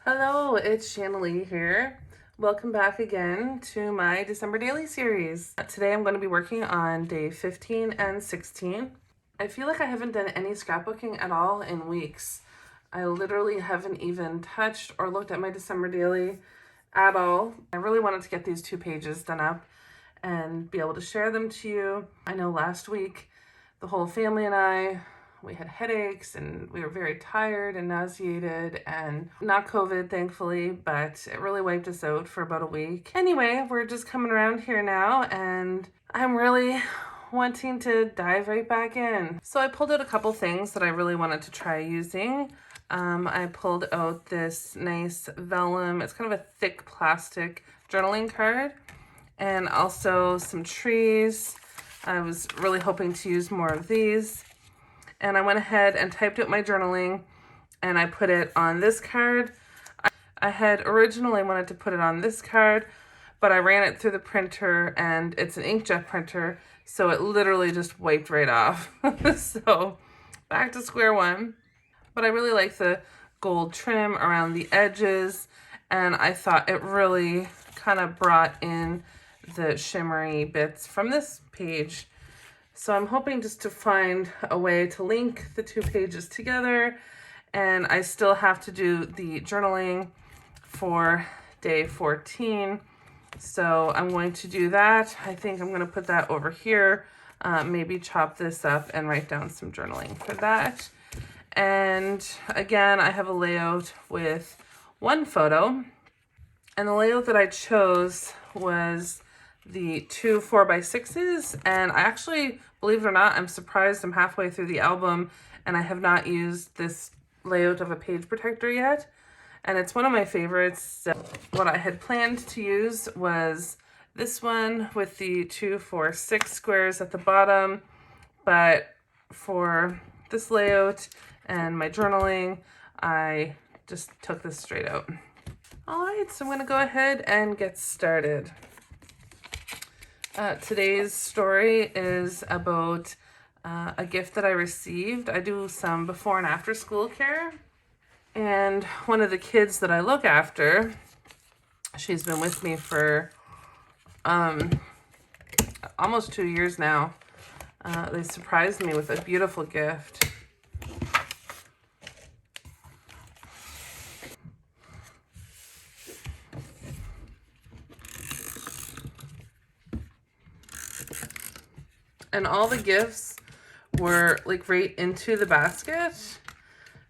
Hello, it's Shanalee here. Welcome back again to my December daily series. Today I'm going to be working on day 15 and 16. I feel like I haven't done any scrapbooking at all in weeks. I literally haven't even touched or looked at my December daily at all. I really wanted to get these 2 pages done up and be able to share them to you. I know last week the whole family and we had headaches and we were very tired and nauseated, and not COVID, thankfully, but it really wiped us out for about a week. Anyway, we're just coming around here now and I'm really wanting to dive right back in. So I pulled out a couple things that I really wanted to try using. I pulled out this nice vellum, it's kind of a thick plastic journaling card, and also some trees. I was really hoping to use more of these. And I went ahead and typed out my journaling and I put it on this card. I had originally wanted to put it on this card, but I ran it through the printer and it's an inkjet printer, so it literally just wiped right off. So back to square one. But I really like the gold trim around the edges, and I thought it really kind of brought in the shimmery bits from this page. So I'm hoping just to find a way to link the 2 pages together, and I still have to do the journaling for day 14. So I'm going to do that. I think I'm going to put that over here, maybe chop this up and write down some journaling for that. And again, I have a layout with 1 photo, and the layout that I chose was the 2 4x6s, and I actually, believe it or not, I'm surprised I'm halfway through the album and I have not used this layout of a page protector yet, and it's one of my favorites. So what I had planned to use was this one with the 2 4 6 squares at the bottom, but for this layout and my journaling, I just took this straight out. All right, so I'm going to go ahead and get started. Today's story is about a gift that I received. I do some before and after school care, and one of the kids that I look after, she's been with me for almost 2 years now. They surprised me with a beautiful gift. And all the gifts were like right into the basket,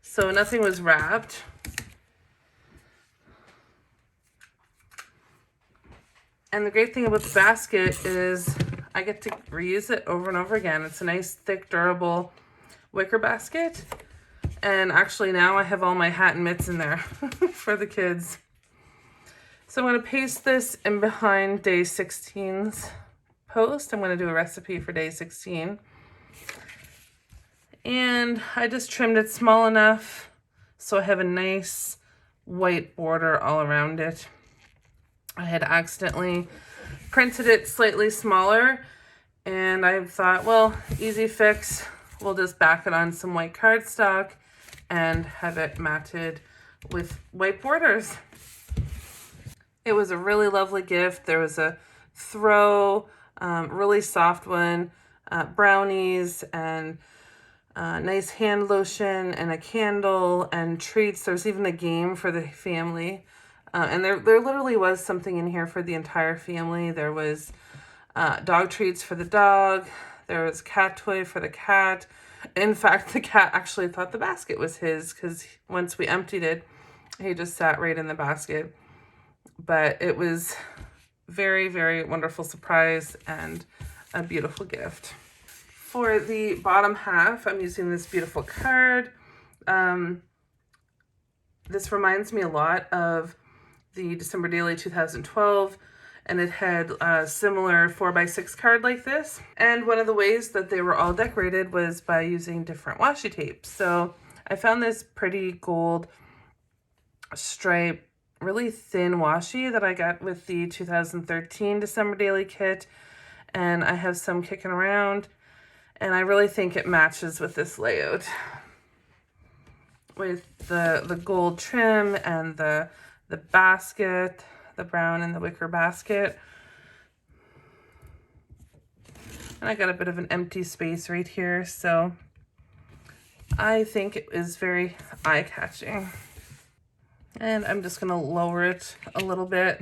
so nothing was wrapped. And the great thing about the basket is I get to reuse it over and over again. It's a nice, thick, durable wicker basket. And actually now I have all my hat and mitts in there for the kids. So I'm going to paste this in behind day 16's post. I'm going to do a recipe for day 16. And I just trimmed it small enough so I have a nice white border all around it. I had accidentally printed it slightly smaller, and I thought, well, easy fix. We'll just back it on some white cardstock and have it matted with white borders. It was a really lovely gift. There was a throw, really soft one, brownies, and nice hand lotion, and a candle, and treats. There's even a game for the family. And there literally was something in here for the entire family. There was dog treats for the dog. There was cat toy for the cat. In fact, the cat actually thought the basket was his, because once we emptied it, he just sat right in the basket. But it was very, very wonderful surprise and a beautiful gift. For the bottom half, I'm using this beautiful card. This reminds me a lot of the December Daily 2012, and it had a similar 4x6 card like this. And one of the ways that they were all decorated was by using different washi tape. So I found this pretty gold stripe, really thin washi that I got with the 2013 December Daily kit, and I have some kicking around, and I really think it matches with this layout. with the gold trim and the basket, the brown and the wicker basket. And I got a bit of an empty space right here, so I think it is very eye-catching. And I'm just gonna lower it a little bit.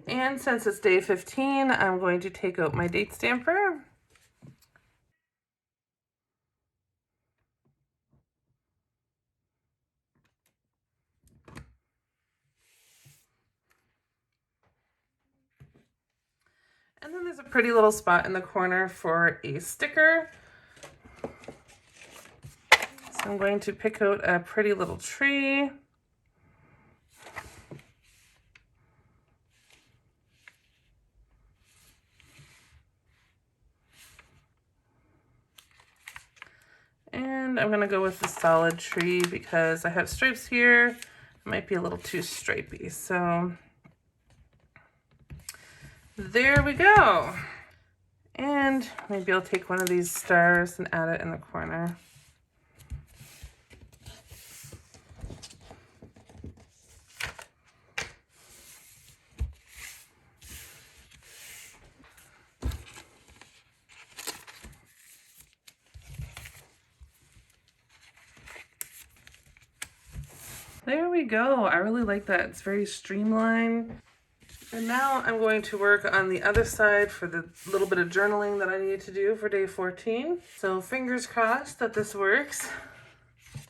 And since it's day 15, I'm going to take out my date stamper. And then there's a pretty little spot in the corner for a sticker. So I'm going to pick out a pretty little tree. And I'm gonna go with the solid tree because I have stripes here. It might be a little too stripey, so there we go. And maybe I'll take one of these stars and add it in the corner. There we go. I really like that. It's very streamlined. And now I'm going to work on the other side for the little bit of journaling that I need to do for day 14. So fingers crossed that this works.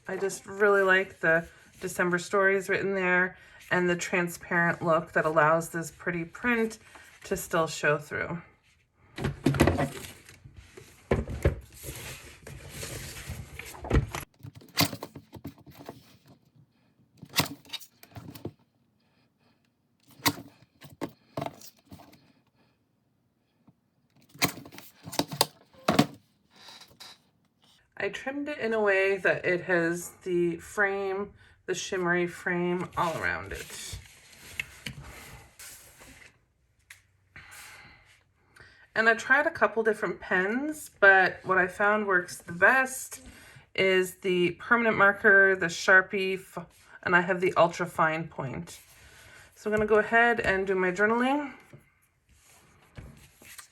I just really like the December stories written there and the transparent look that allows this pretty print to still show through. I trimmed it in a way that it has the frame, the shimmery frame all around it. And I tried a couple different pens, but what I found works the best is the permanent marker, the Sharpie, and I have the ultra fine point. So I'm gonna go ahead and do my journaling.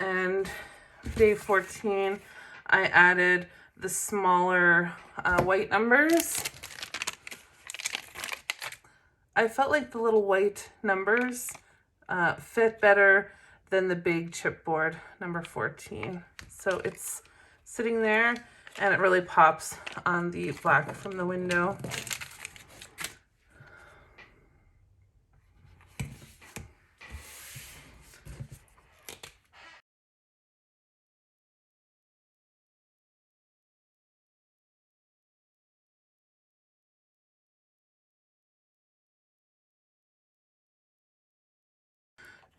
And day 14, I added the smaller white numbers. I felt like the little white numbers fit better than the big chipboard number 14. So it's sitting there and it really pops on the black from the window.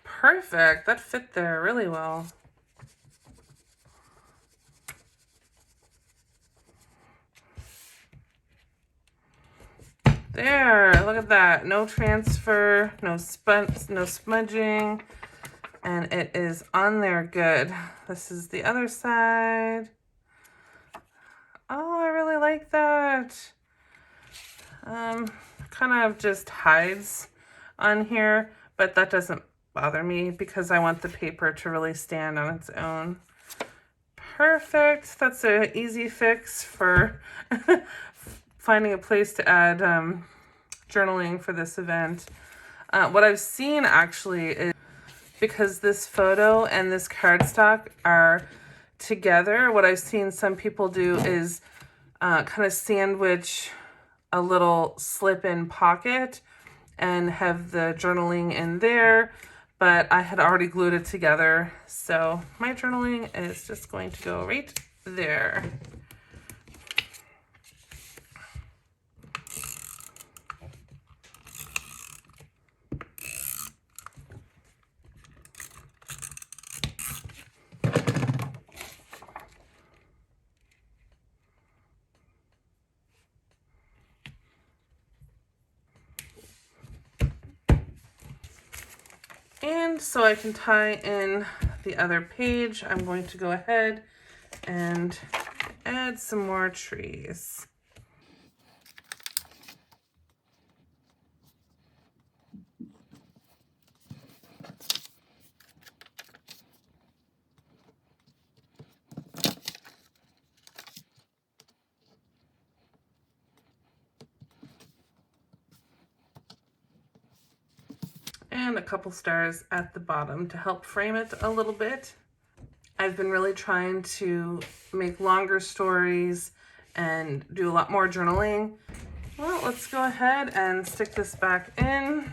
Perfect, that fit there really well. There, look at that. No transfer, no smudging, and it is on there good. This is the other side. Oh, I really like that. Kind of just hides on here, but that doesn't bother me because I want the paper to really stand on its own. Perfect. That's an easy fix for finding a place to add journaling for this event. What I've seen actually is, because this photo and this cardstock are together, what I've seen some people do is kind of sandwich a little slip-in pocket and have the journaling in there, but I had already glued it together, so my journaling is just going to go right there. And so I can tie in the other page, I'm going to go ahead and add some more trees. And a couple stars at the bottom to help frame it a little bit. I've been really trying to make longer stories and do a lot more journaling. Well, let's go ahead and stick this back in.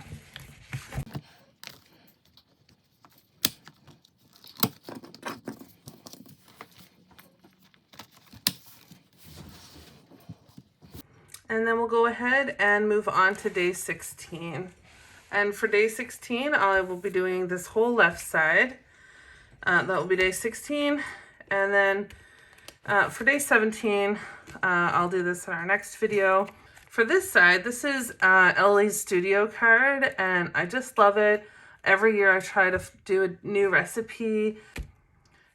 And then we'll go ahead and move on to day 16. And for day 16, I will be doing this whole left side. That will be day 16. And then for day 17, I'll do this in our next video. For this side, this is Ellie's studio card, and I just love it. Every year I try to do a new recipe.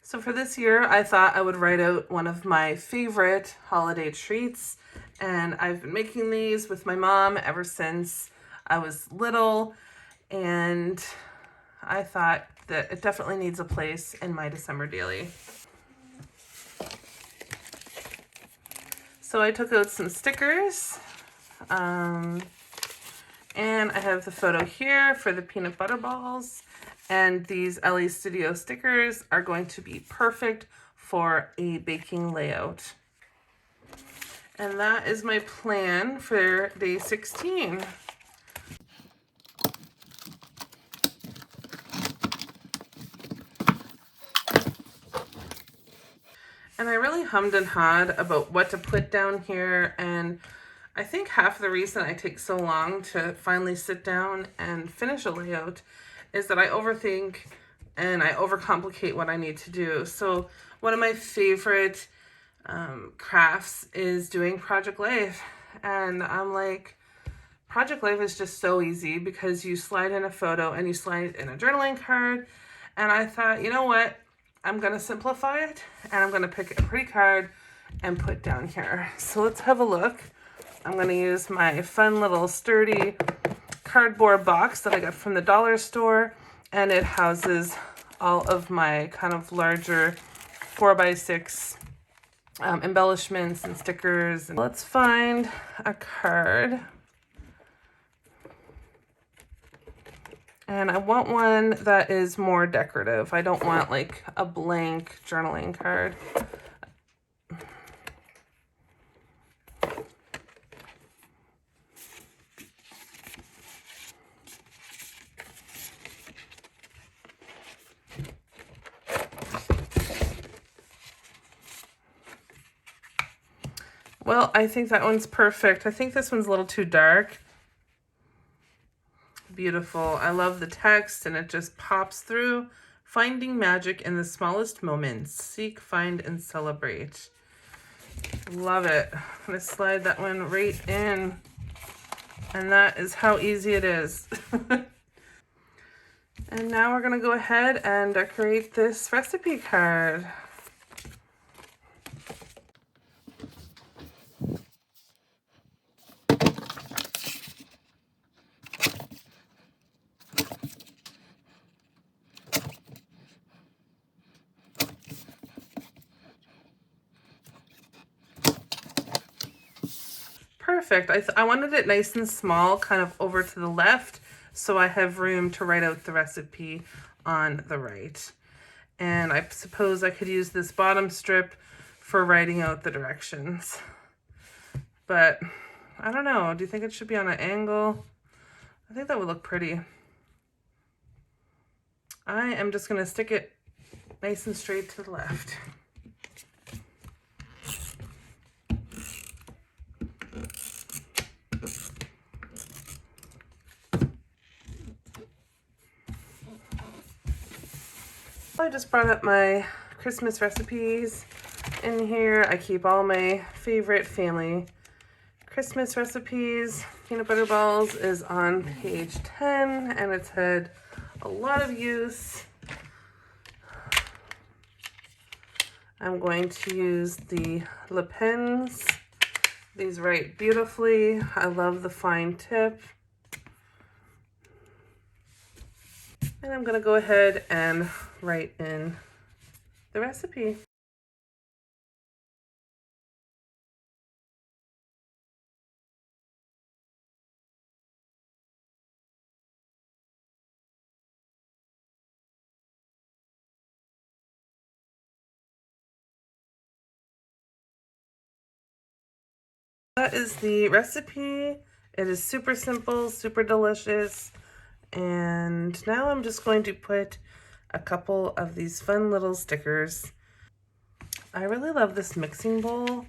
So for this year, I thought I would write out one of my favorite holiday treats. And I've been making these with my mom ever since I was little. And I thought that it definitely needs a place in my December daily. So I took out some stickers. And I have the photo here for the peanut butter balls. And these Ellie Studio stickers are going to be perfect for a baking layout. And that is my plan for day 16. And I really hummed and hawed about what to put down here, and I think half the reason I take so long to finally sit down and finish a layout is that I overthink and I overcomplicate what I need to do. So one of my favorite crafts is doing Project Life, and I'm like, Project Life is just so easy because you slide in a photo and you slide in a journaling card. And I thought, you know what? I'm gonna simplify it and I'm gonna pick a pretty card and put down here. So let's have a look. I'm gonna use my fun little sturdy cardboard box that I got from the dollar store, and it houses all of my kind of larger 4x6 embellishments and stickers. Let's find a card. And I want one that is more decorative. I don't want like a blank journaling card. Well, I think that one's perfect. I think this one's a little too dark. Beautiful. I love the text and it just pops through. Finding magic in the smallest moments. Seek, find, and celebrate. Love it. I'm going to slide that one right in. And that is how easy it is. And now we're going to go ahead and decorate this recipe card. Perfect. I wanted it nice and small, kind of over to the left, so I have room to write out the recipe on the right. And I suppose I could use this bottom strip for writing out the directions. But I don't know. Do you think it should be on an angle? I think that would look pretty. I am just going to stick it nice and straight to the left. I just brought up my Christmas recipes. In here, I keep all my favorite family Christmas recipes. Peanut butter balls is on page 10, and it's had a lot of use. I'm going to use the Le Pens. These write beautifully. I love the fine tip. And I'm going to go ahead and write in the recipe. That is the recipe. It is super simple, super delicious. And now I'm just going to put a couple of these fun little stickers. I really love this mixing bowl.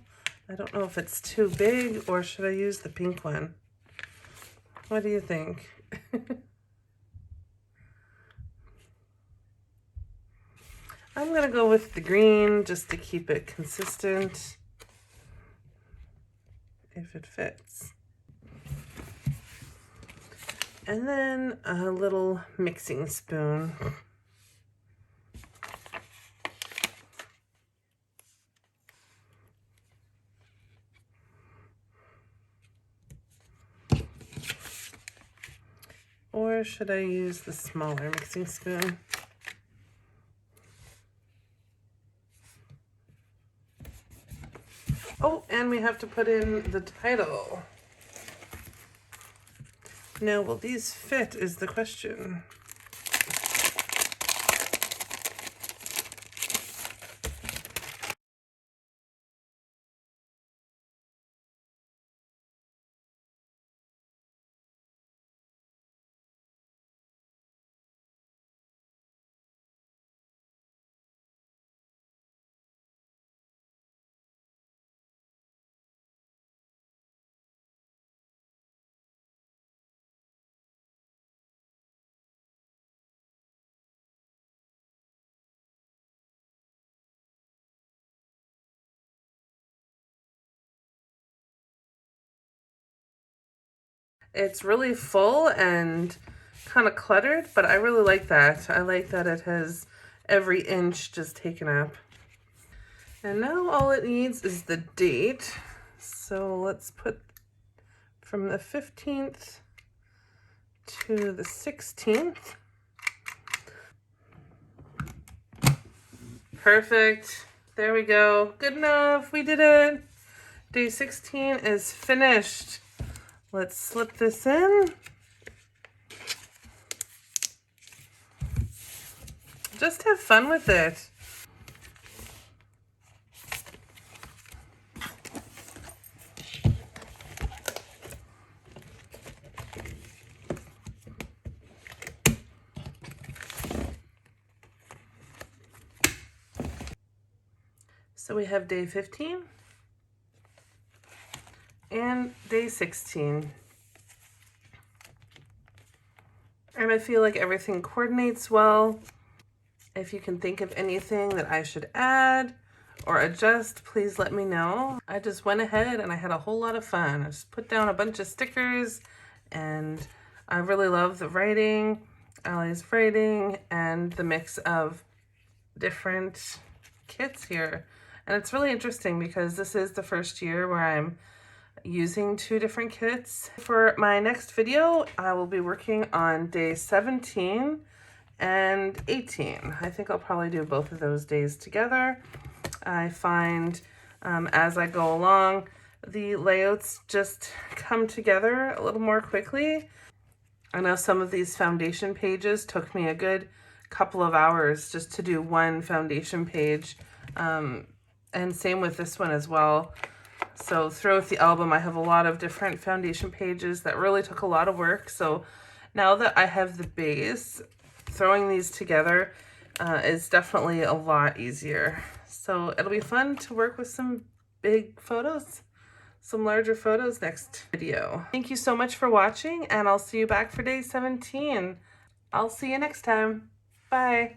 I don't know if it's too big or should I use the pink one? What do you think? I'm gonna go with the green just to keep it consistent, if it fits. And then a little mixing spoon. Or should I use the smaller mixing spoon? Oh, and we have to put in the title. Now, will these fit is the question. It's really full and kind of cluttered, but I really like that. I like that it has every inch just taken up. And now all it needs is the date. So let's put from the 15th to the 16th. Perfect. There we go. Good enough. We did it. Day 16 is finished. Let's slip this in. Just have fun with it. So we have day 15 and day 16. And I feel like everything coordinates well. If you can think of anything that I should add or adjust, please let me know. I just went ahead and I had a whole lot of fun. I just put down a bunch of stickers and I really love the writing, Allie's writing, and the mix of different kits here. And it's really interesting because this is the first year where I'm using 2 different kits. For my next video, I will be working on day 17 and 18. I think I'll probably do both of those days together. I find as I go along, the layouts just come together a little more quickly. I know some of these foundation pages took me a good couple of hours just to do one foundation page. And same with this one as well. So throughout the album, I have a lot of different foundation pages that really took a lot of work. So now that I have the base, throwing these together is definitely a lot easier. So it'll be fun to work with some big photos, some larger photos next video. Thank you so much for watching, and I'll see you back for day 17. I'll see you next time. Bye.